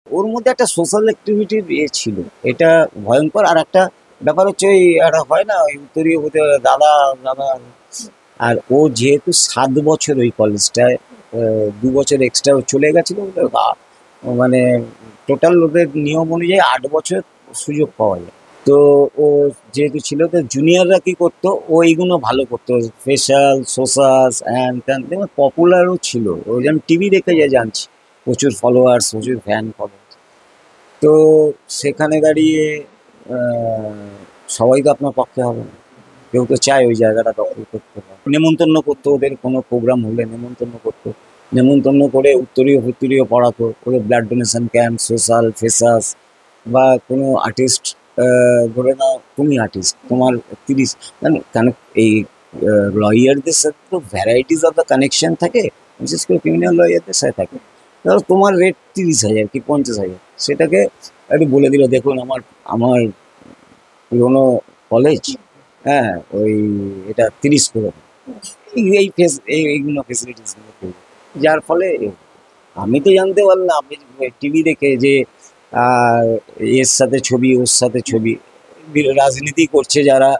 ওর মধ্যে একটা সোশ্যাল অ্যাক্টিভিটির ছিল, এটা ভয়ঙ্কর। আর একটা ব্যাপার হচ্ছে ওই একটা হয় না, ওই উত্তরীয় হতে দাদা দাদা। আর ও যেহেতু 7 বছর ওই কলেজটায়, 2 বছর এক্সট্রা চলে গেছিল বলে মানে টোটাল ওদের নিয়ম অনুযায়ী 8 বছর সুযোগ পাওয়া যায়। তো ও যেহেতু ছিল, তো জুনিয়ররা কি করতো, ও এইগুলো ভালো করতো, স্পেশাল সোসাস হ্যান ত্যান, পপুলারও ছিল। ওই যে আমি টিভি দেখে যা জানছি, প্রচুর ফলোয়ার্স, প্রচুর ফ্যান ফলোয়ার্স। তো সেখানে দাঁড়িয়ে আহ, সবাই তো আপনার পক্ষে হবে না, কেউ তো চায় ওই জায়গাটা দখল করতে হবে। নেমন্তন্ন করতো, ওদের কোনো প্রোগ্রাম হলে নেমন্তন্ন করতো, নেমন্তন্ন করে উত্তরীয় ফুত্তরীয় পড়াতো, ওদের ব্লাড ডোনেশন ক্যাম্প, সোশ্যাল ফেসাস, বা কোনো আর্টিস্ট, ধরে নাও তুমি আর্টিস্ট, তোমার 30, মানে এই লয়ারদের সাথে তো ভ্যারাইটিস অফ দ্য কানেকশন থাকে, বিশেষ করে ক্রিমিনাল লয়ারদের সাথে থাকে। ধরো তোমার রেট 30,000 কি 50,000, সেটাকে একটু বলে দিল, দেখুন আমার আমার পুরোনো কলেজ, হ্যাঁ ওই এটা 30 করে দাও। এই এইগুলো ফেসিলিটিস গুলো পেয়ে যায়। যার ফলে আমি তো জানতে পারলাম, আমি টিভি দেখে যে আহ, এর সাথে ছবি, ওর সাথে ছবি, রাজনীতি করছে যারা,